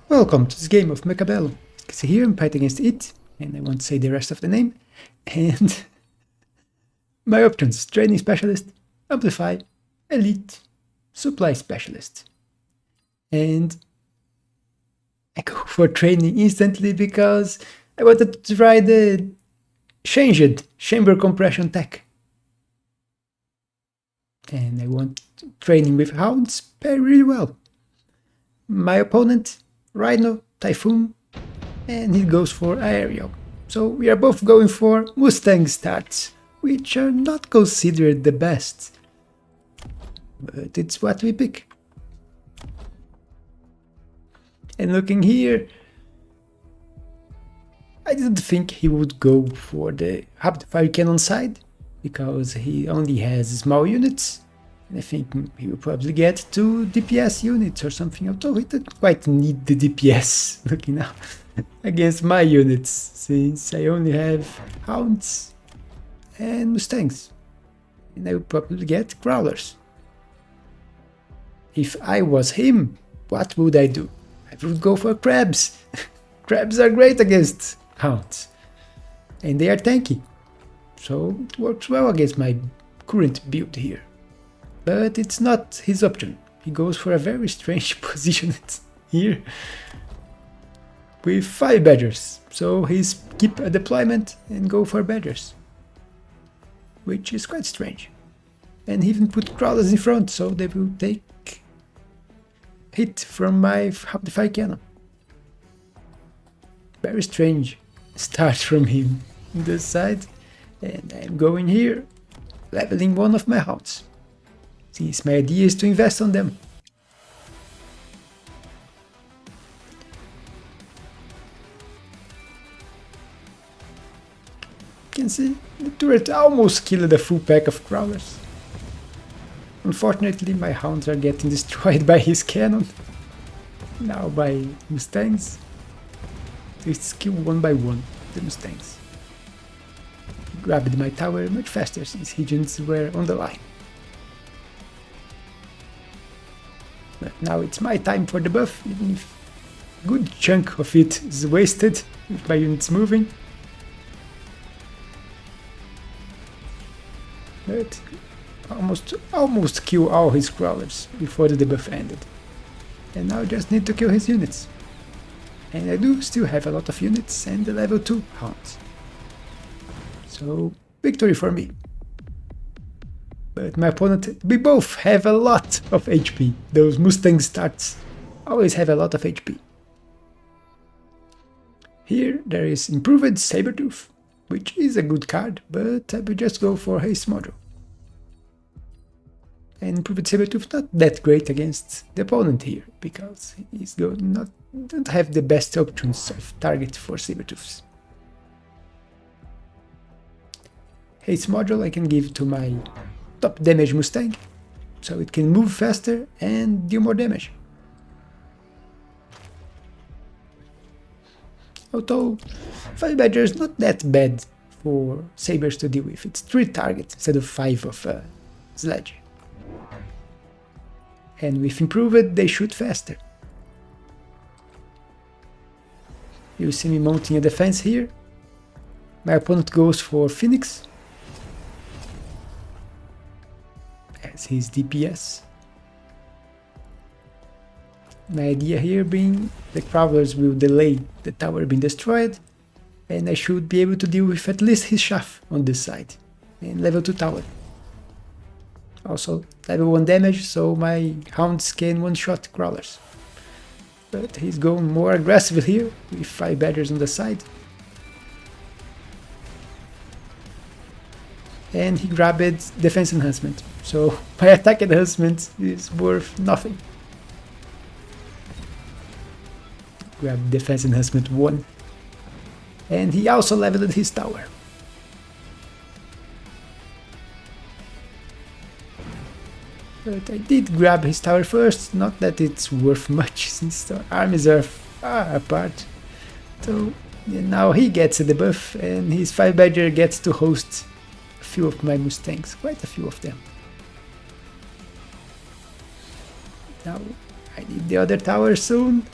Welcome to this game of Mechabellum. You can see here I'm fighting against it, and I won't say the rest of the name. And my options: Training Specialist, Amplify, Elite, Supply Specialist. And I go for Training instantly because I wanted to try the changed Chamber Compression tech. And I want Training with Hounds pair really well. My opponent, Rhino, Typhoon, and he goes for Aerial. So we are both going for Mustang starts, which are not considered the best, but it's what we pick. And looking here, I didn't think he would go for the Fire Cannon side, because he only has small units, and I think he will probably get 2 DPS units or something, although he doesn't quite need the DPS, looking now, against my units, since I only have Hounds and Mustangs, and I will probably get Growlers. If I was him, what would I do? I would go for Crabs. Crabs are great against Hounds, and they are tanky, so it works well against my current build here. But it's not his option. He goes for a very strange position here with 5 Badgers, so he skip a deployment and go for Badgers, which is quite strange. And he even put Crawlers in front, so they will take hit from my Fire Cannon. Very strange start from him on this side, and I'm going here, leveling one of my Hounds, since my idea is to invest on them. You can see the turret almost killed a full pack of Crawlers. Unfortunately, my Hounds are getting destroyed by his cannon, now by Mustangs. It's kill one by one the Mustangs. He grabbed my tower much faster since his units were on the line. But now it's my time for the buff, even if a good chunk of it is wasted with my units moving. But almost kill all his Crawlers before the debuff ended. And now I just need to kill his units. And I do still have a lot of units and the level 2 Hounds. So, victory for me. But my opponent, we both have a lot of HP. Those Mustang starts always have a lot of HP. Here there is Improved Sabertooth, which is a good card, but I will just go for Haste Module. And Improved Sabertooth not that great against the opponent here, because he's don't have the best options of target for Sabertooths. Haste Module I can give to my top damage Mustang, so it can move faster and deal more damage. Although 5 Badger is not that bad for Sabers to deal with, it's 3 targets instead of 5 of Sledge. And with Improved they shoot faster. You see me mounting a defense here. My opponent goes for Phoenix as his DPS. My idea here being the Crawlers will delay the tower being destroyed, and I should be able to deal with at least his Chaff on this side, and level 2 tower. Also level 1 damage, so my Hounds can one-shot Crawlers. But he's going more aggressive here, with 5 Badgers on the side. And he grabbed Defense Enhancement, so my attack enhancement is worth nothing. Grab Defense Enhancement 1. And he also leveled his tower. But I did grab his tower first, not that it's worth much since the armies are far apart. So yeah, now he gets a debuff and his 5 Badger gets to host a few of my Mustangs, quite a few of them. Now I need the other tower soon.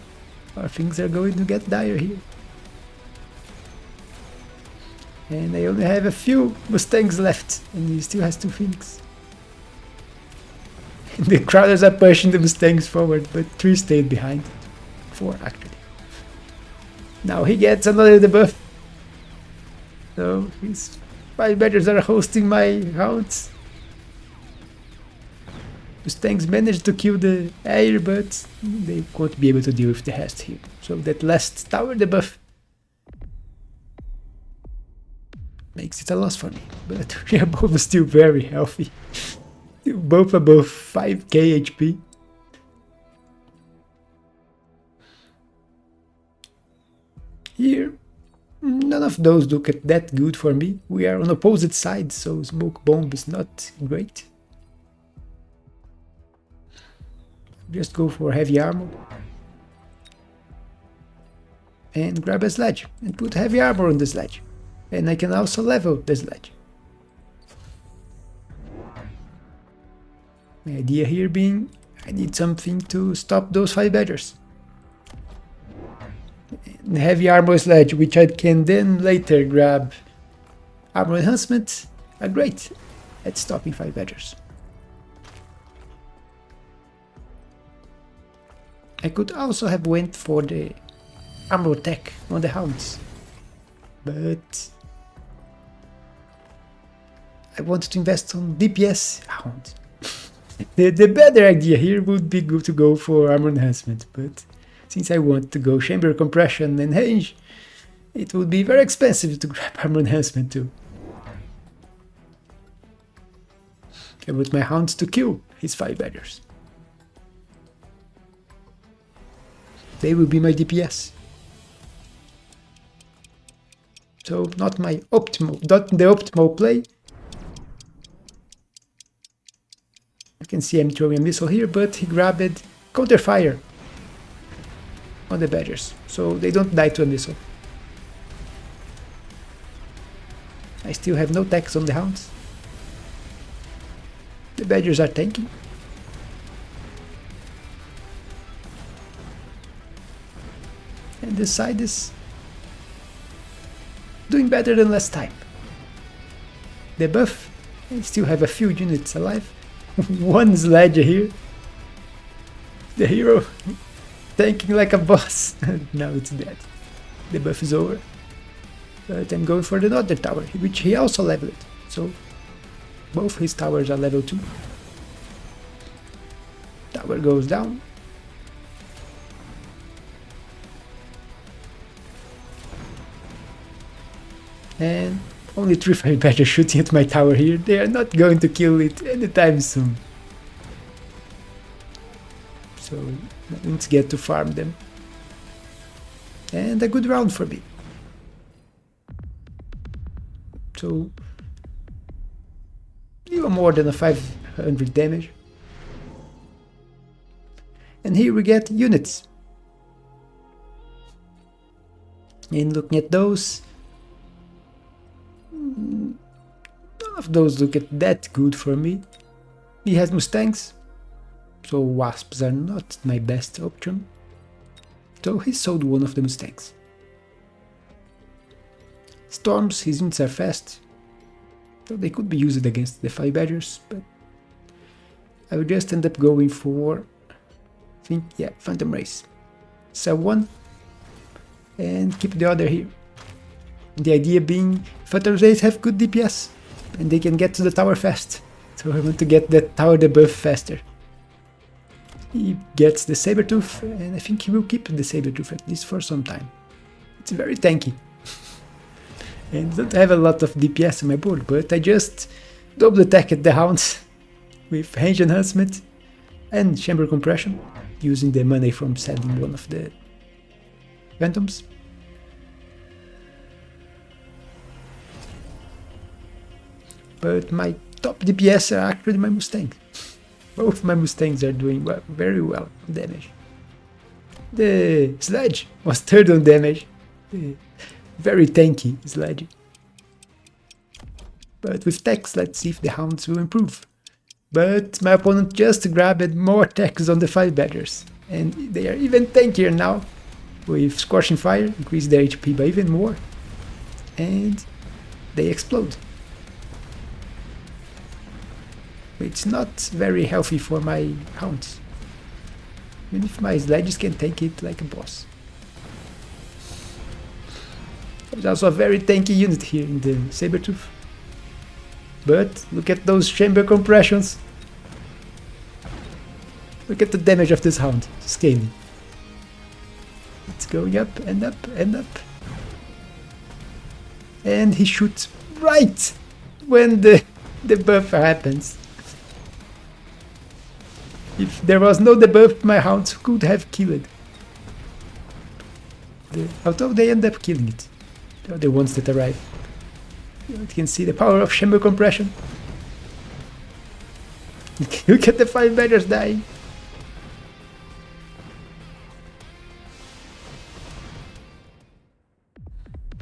Our things are going to get dire here. And I only have a few Mustangs left, and he still has 2 Phoenix. The Crowders are pushing the Mustangs forward, but 3 stayed behind. 4 actually. Now he gets another debuff. So his 5 badgers are hosting my hounds. Mustangs managed to kill the air, but they won't be able to deal with the rest here. So that last tower debuff makes it a loss for me. But we are both still very healthy. Both above 5k HP. Here, none of those look that good for me. We are on opposite sides, so smoke bomb is not great. Just go for heavy armor. And grab a sledge and put heavy armor on the sledge. And I can also level the sledge. My idea here being, I need something to stop those 5 badgers. And heavy armor sledge, which I can then later grab armor enhancement, are great at stopping 5 badgers. I could also have went for the armor attack on the hounds, but I wanted to invest on DPS hound. The better idea here would be good to go for armor enhancement, but since I want to go chamber compression and range, it would be very expensive to grab armor enhancement too. I want my hounds to kill his 5 badgers. They will be my DPS. So not the optimal play. You can see I'm throwing a missile here, but he grabbed counter fire on the badgers, so they don't die to a missile. I still have no attacks on the hounds. The badgers are tanking. And this side is doing better than last time. The buff, I still have a few units alive. 1 sledge here. The hero tanking like a boss. Now it's dead. The buff is over. But I'm going for the other tower, which he also leveled. So both his towers are level 2. Tower goes down. And only 3 fire badgers shooting at my tower here. They are not going to kill it anytime soon. So let's get to farm them. And a good round for me. So even more than a 500 damage. And here we get units. And looking at those, none of those look that good for me. He has Mustangs, so Wasps are not my best option. So he sold one of the Mustangs. Storms, his units are fast, so they could be used against the 5 badgers, but I will just end up going for, I think, yeah, Phantom Race. Sell one and keep the other here. The idea being, Phantom Race have good DPS and they can get to the tower fast, so I want to get that tower debuff faster. He gets the Sabertooth, and I think he will keep the Sabertooth at least for some time. It's very tanky. And I don't have a lot of DPS on my board, but I just double attack at the hounds with range enhancement and chamber compression, using the money from selling one of the phantoms. But my top DPS are actually my Mustang. Both my Mustangs are doing very well on damage. The sledge was third on damage. Very tanky sledge. But with techs, let's see if the hounds will improve. But my opponent just grabbed more techs on the 5 badgers, and they are even tankier now. with Scorching Fire, increase their HP by even more, and they explode. It's not very healthy for my hounds, even if my sledges can take it like a boss. There's also a very tanky unit here in the Sabertooth. But look at those chamber compressions. Look at the damage of this hound, scaling. It's going up and up and up. And he shoots right when the debuff happens. If there was no debuff, my hounds could have killed. Although they end up killing it. They're the ones that arrive. You can see the power of chamber compression. Look at the 5 badgers dying.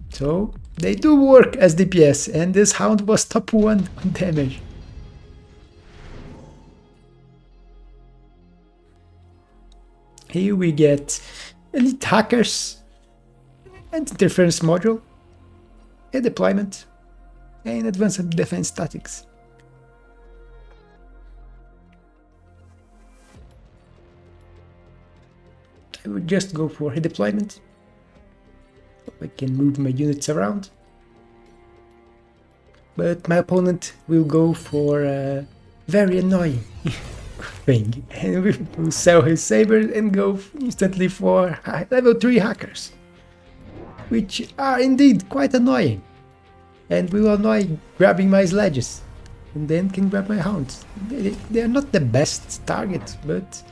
So they do work as DPS, and this hound was top 1 on damage. Here we get elite hackers, anti-interference module, a deployment, and advanced defense statics. I would just go for a deployment. I can move my units around. But my opponent will go for a very annoying thing, and will sell his sabers and go instantly for level 3 hackers, which are indeed quite annoying, and will annoy grabbing my sledges, and then can grab my hounds. They are not the best targets, but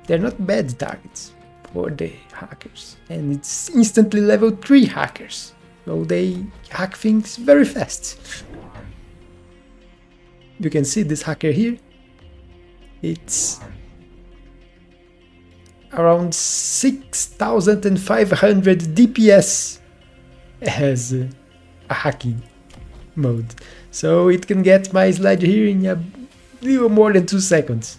they're not bad targets for the hackers, and it's instantly level 3 hackers, so they hack things very fast. You can see this hacker here. It's around 6,500 DPS as a hacking mode, so it can get my sledge here in a little more than 2 seconds.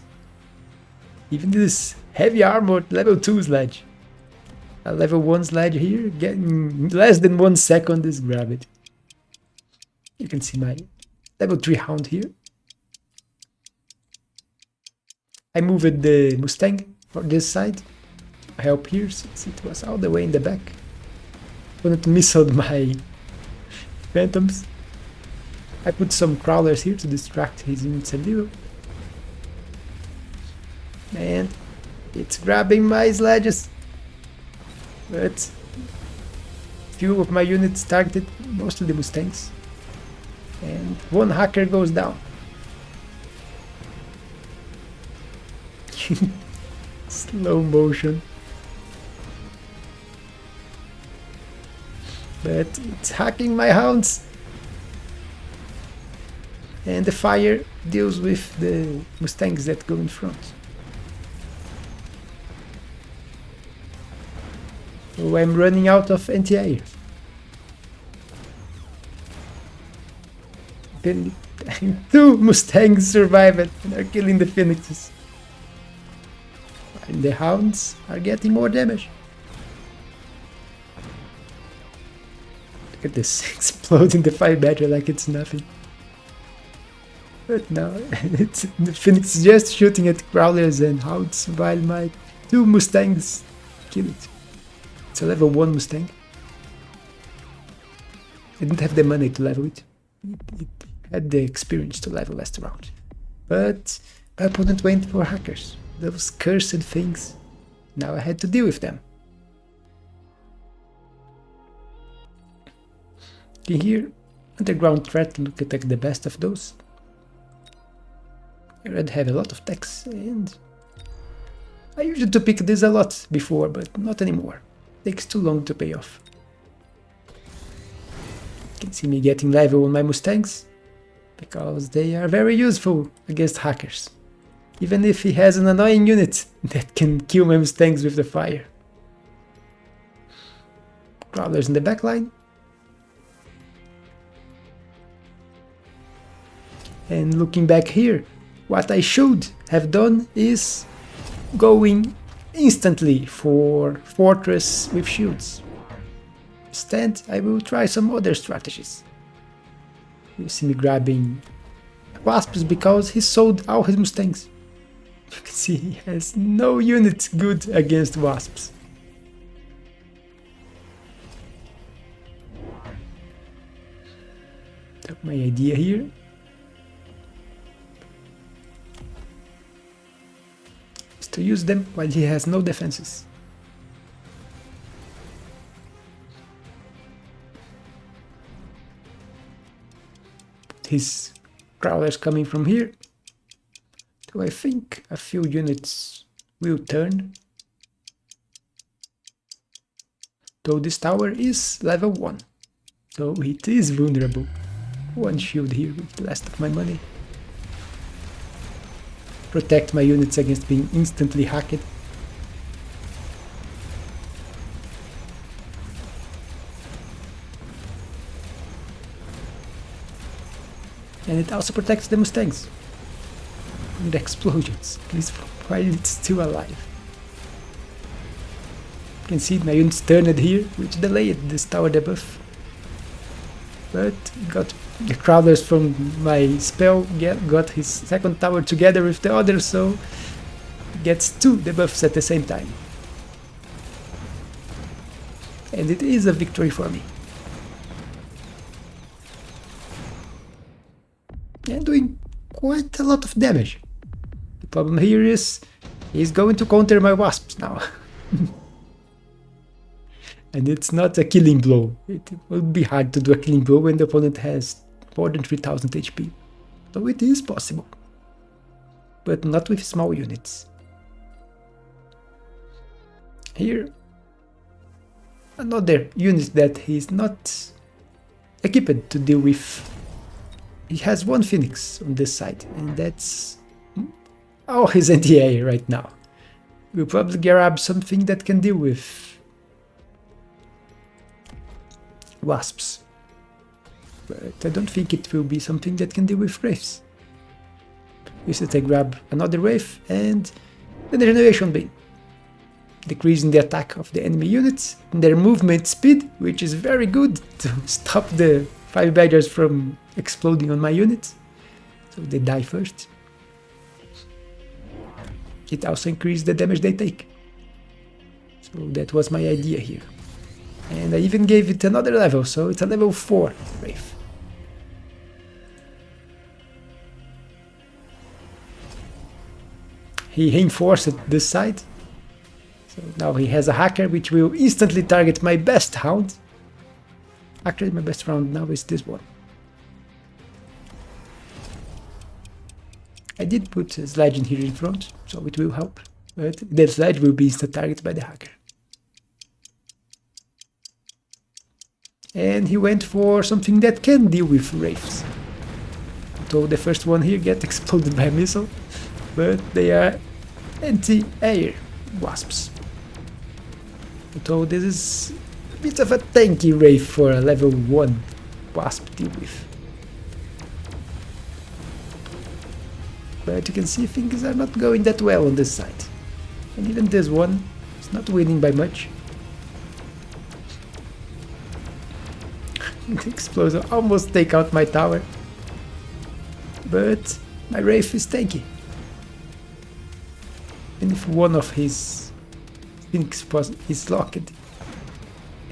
Even this heavy armored level 2 sledge, a level 1 sledge here, getting less than 1 second is grab it. You can see my level 3 hound here. I moved the Mustang for this side. I help here since it was all the way in the back. Couldn't miss out my phantoms. I put some crawlers here to distract his units a little. And it's grabbing my sledges. But few of my units targeted, mostly the Mustangs. And 1 hacker goes down. Slow motion. But it's hacking my hounds. And the fire deals with the Mustangs that go in front. So I'm running out of anti-air. Then 2 Mustangs survive it and are killing the Phoenixes. And the hounds are getting more damage. Look at this, exploding the 5 badger like it's nothing. But now the Phoenix is just shooting at crawlers and hounds while my 2 Mustangs kill it. It's a level 1 Mustang. I didn't have the money to level it. It had the experience to level last round. But my opponent went for hackers. Those cursed things. Now I had to deal with them. In here, underground threat look like the best of those. I already have a lot of techs, and I used to pick this a lot before, but not anymore. Takes too long to pay off. You can see me getting level on my Mustangs, because they are very useful against hackers. Even if he has an annoying unit that can kill my Mustangs with the fire. Crawlers in the backline. And looking back here, what I should have done is going instantly for fortress with shields. Instead, I will try some other strategies. You see me grabbing wasps because he sold all his mustangs. You can see he has no units good against wasps. So my idea here is to use them while he has no defenses. His crawlers coming from here, so I think a few units will turn. Though this tower is level 1, so it is vulnerable. One shield here with the last of my money. Protect my units against being instantly hacked. And it also protects the mustangs from the explosions, at least while it's still alive. You can see my units turned here, which delayed this tower debuff. But got the crawlers from my spell, got his second tower together with the other, so gets 2 debuffs at the same time. And it is a victory for me. And doing quite a lot of damage. The problem here is he's going to counter my wasps now. And it's not a killing blow. It will be hard to do a killing blow when the opponent has more than 3000 HP. So it is possible. But not with small units. Here, another unit that he's not equipped to deal with. He has 1 Phoenix on this side, and that's all his anti-air right now. We'll probably grab something that can deal with wasps. But I don't think it will be something that can deal with wraiths. Instead I grab another wraith and the regeneration beam. Decreasing the attack of the enemy units and their movement speed, which is very good to stop the 5 badgers from exploding on my units, so they die first. It also increased the damage they take. So that was my idea here. And I even gave it another level, so it's a level 4 Wraith. He reinforced this side, so now he has a hacker which will instantly target my best hound. Actually, my best round now is this one. I did put a sledge in here in front, so it will help, but the sledge will be instant targeted by the hacker. And he went for something that can deal with wraiths. So the first one here gets exploded by a missile, but they are anti-air wasps. So this is a bit of a tanky wraith for a level 1 wasp to deal with. But you can see things are not going that well on this side. And even this one is not winning by much. The explosion almost take out my tower. But my wraith is tanky. And if one of his Phoenix is locked, it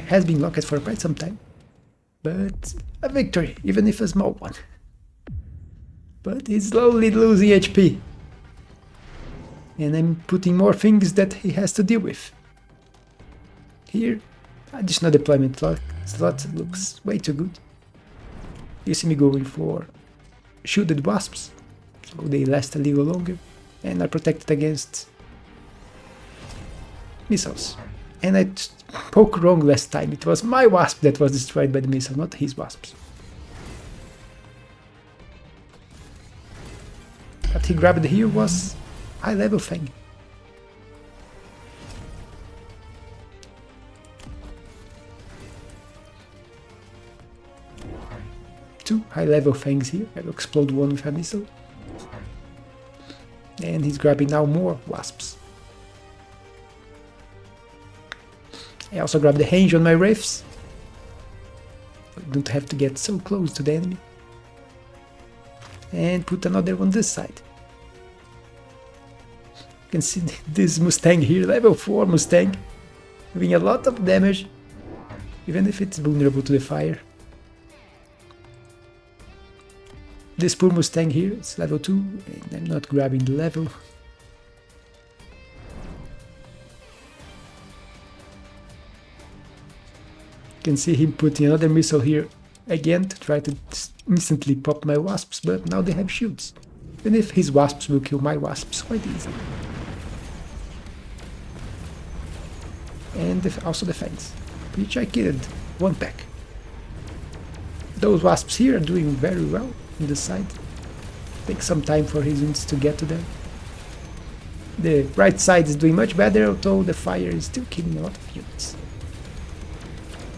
has been locked for quite some time. But a victory, even if a small one. But he's slowly losing HP. And I'm putting more things that he has to deal with. Here, additional deployment slot looks way too good. You see me going for shielded wasps, so they last a little longer and are protected against missiles. And I spoke wrong last time, it was my wasp that was destroyed by the missile, not his wasps. What he grabbed here was high level thing. Two high level things here. I will explode one with a missile. And he's grabbing now more wasps. I also grab the hinge on my wraiths. I don't have to get so close to the enemy. And put another one this side. You can see this Mustang here, level 4 Mustang, doing a lot of damage, even if it's vulnerable to the fire. This poor Mustang here, it's level 2, and I'm not grabbing the level. You can see him putting another missile here again to try to instantly pop my wasps, but now they have shields. Even if his wasps will kill my wasps quite easily. And also the fence, which I killed, 1 pack. Those wasps here are doing very well on the side. Takes some time for his units to get to them. The right side is doing much better, although the fire is still killing a lot of units.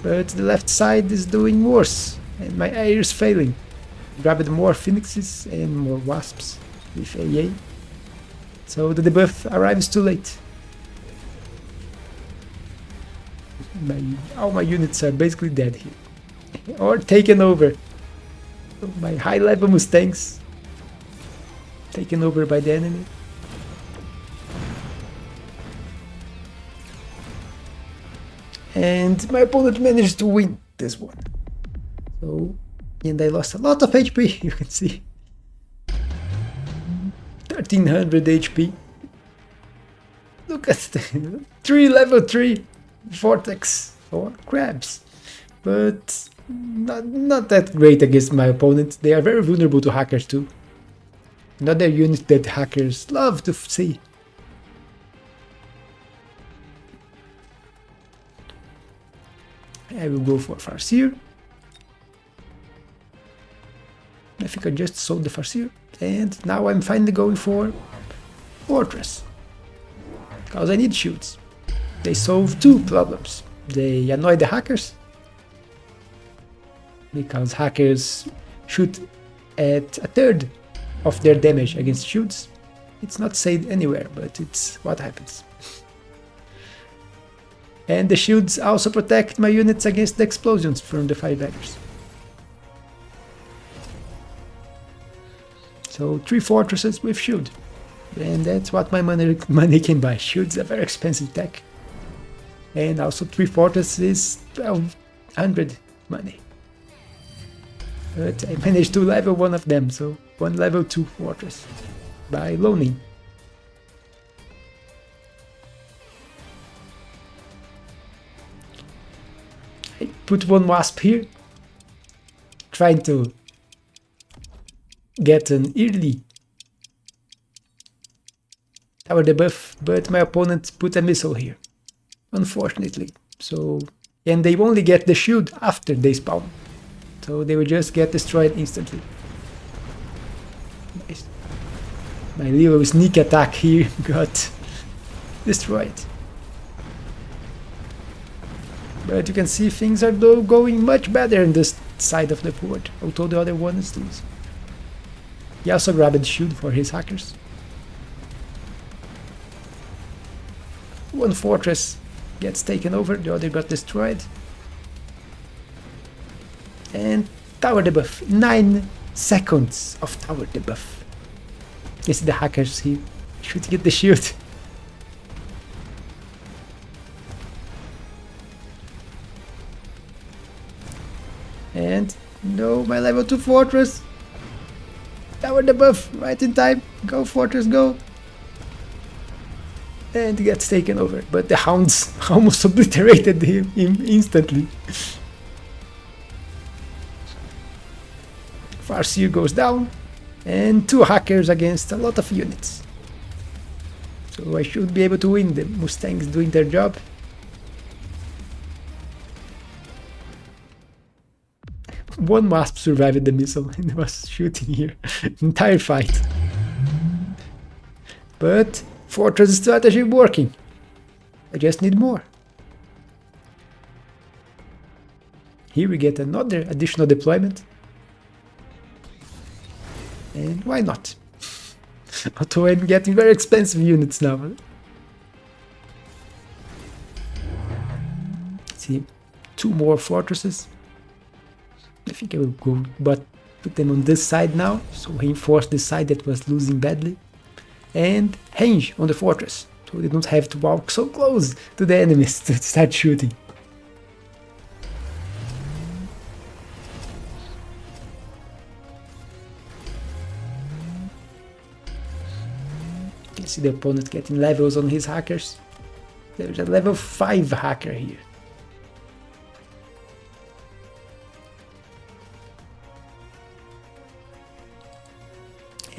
But the left side is doing worse, and my air is failing. Grabbed more phoenixes and more wasps with AA. So the debuff arrives too late. All my units are basically dead here, or taken over. So my high level Mustangs taken over by the enemy. And my opponent managed to win this one. So, and I lost a lot of HP, you can see. 1300 HP. Look at the 3 level 3 vortex or crabs. But not that great against my opponent. They are very vulnerable to hackers too. Another unit that hackers love to see. I will go for Farseer. I think I just sold the Farseer. And now I'm finally going for Fortress. Because I need shields. They solve 2 problems. They annoy the hackers. Because hackers shoot at a third of their damage against shields. It's not said anywhere, but it's what happens. And the shields also protect my units against the explosions from the firebaggers. So 3 fortresses with shield. And that's what my money can buy. Shields are very expensive tech. And also 3 fortresses, 1200 money. But I managed to level one of them, so 1 level 2 fortress by loaning. I put 1 wasp here, trying to get an early tower debuff, but my opponent put a missile here, unfortunately. So, and they only get the shield after they spawn, so they will just get destroyed instantly. Nice. My little sneak attack here got destroyed. But you can see things are going much better in this side of the board, although the other one is losing. He also grabbed shield for his hackers. 1 fortress gets taken over, the other got destroyed. And tower debuff, 9 seconds of tower debuff. You see the hackers here shooting at the shield. And no, my level 2 fortress. Tower debuff, right in time. Go fortress, go. And gets taken over. But the hounds almost obliterated him instantly. Farseer goes down. And 2 hackers against a lot of units. So I should be able to win. The Mustangs doing their job. One wasp survived the missile and was shooting here. Entire fight. But fortress strategy working. I just need more. Here we get another additional deployment. And why not? Although I'm getting very expensive units now. see 2 more fortresses. I think I will go, but put them on this side now, so reinforce the side that was losing badly. And range on the fortress, so they don't have to walk so close to the enemies to start shooting. You can see the opponent getting levels on his hackers. There's a level 5 hacker here.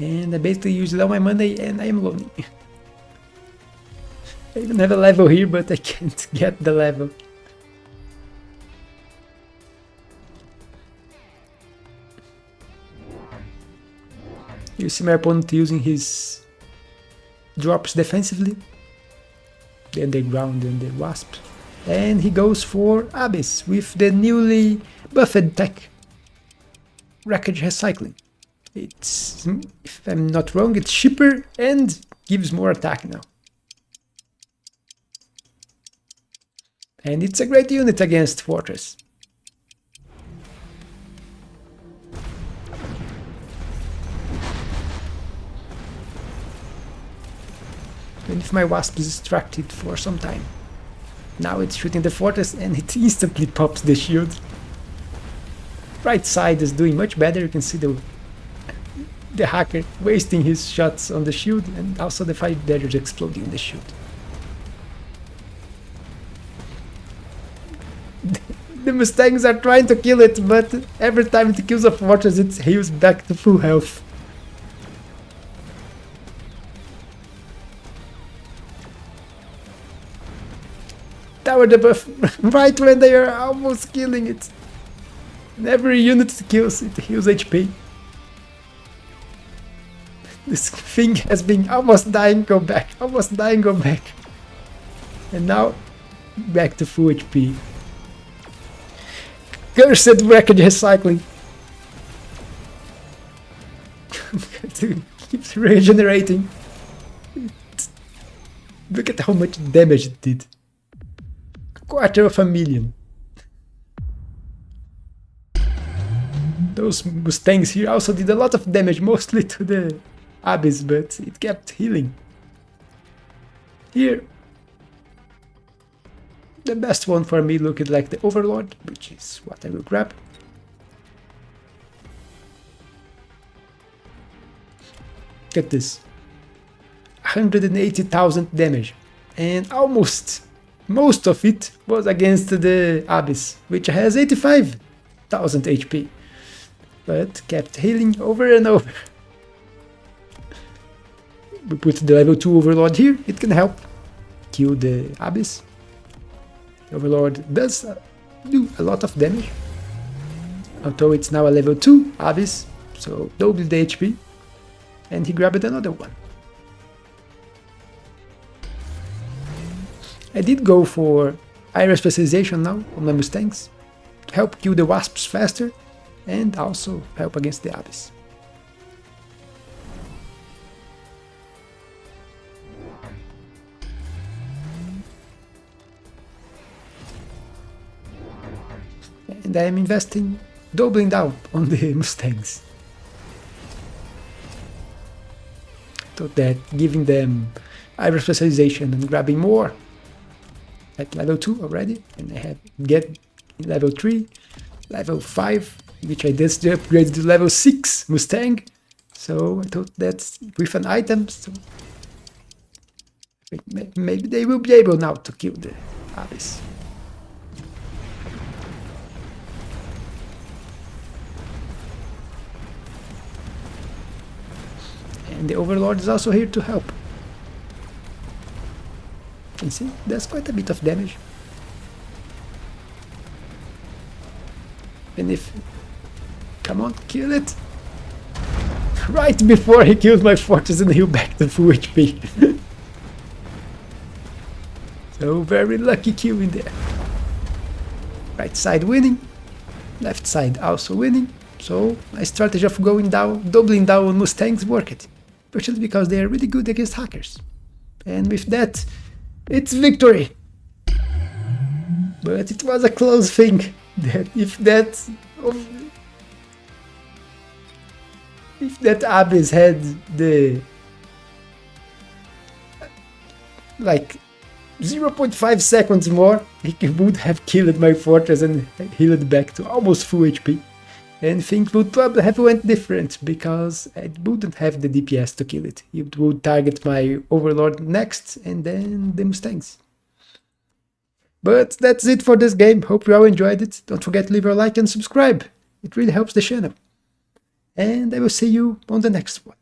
And I basically used all my money and I am loading. I even have a level here, but I can't get the level. You see my opponent using his drops defensively, the underground and the wasp. And he goes for Abyss with the newly buffed tech, wreckage recycling. It's, if I'm not wrong, it's cheaper and gives more attack now. And it's a great unit against Fortress. And if my wasp is distracted for some time. Now it's shooting the Fortress and it instantly pops the shield. Right side is doing much better, you can see the hacker wasting his shots on the shield, and also the 5 daggers exploding in the shield. The Mustangs are trying to kill it, but every time it kills a fortress it heals back to full health. Tower debuff right when they are almost killing it. And every unit it kills, it heals HP. This thing has been almost dying, go back, almost dying, go back. And now, back to full HP. Cursed wreckage recycling. It keeps regenerating. Look at how much damage it did. 250,000. Those Mustangs here also did a lot of damage, mostly to the Abyss, but it kept healing. Here, the best one for me looked like the Overlord, which is what I will grab. Look at this. 180,000 damage, and almost most of it was against the Abyss, which has 85,000 HP, but kept healing over and over. We put the level 2 Overlord here, it can help kill the Abyss. The Overlord does do a lot of damage, although it's now a level 2 Abyss, so double the HP, and he grabbed another one. I did go for Iron Specialization now on my Mustangs, to help kill the Wasps faster, and also help against the Abyss. And I am investing, doubling down on the Mustangs. So that giving them Iron Specialization and grabbing more at level 2 already, and I have get level 3, level 5, which I just upgraded to level 6 Mustang. So I thought that with an item, so maybe they will be able now to kill the Abyss. And the Overlord is also here to help. You see, there's quite a bit of damage. And if... Come on, kill it! Right before he kills my fortress and heal back to full HP. So very lucky kill in there. Right side winning, left side also winning. So my strategy of going down, doubling down on Mustangs worked. Especially because they are really good against hackers. And with that, it's victory! But it was a close thing. If that Abyss had the like 0.5 seconds more, he would have killed my fortress and healed back to almost full HP. And things would probably have went different, because I wouldn't have the DPS to kill it. It would target my Overlord next, and then the Mustangs. But that's it for this game. Hope you all enjoyed it. Don't forget to leave a like and subscribe. It really helps the channel. And I will see you on the next one.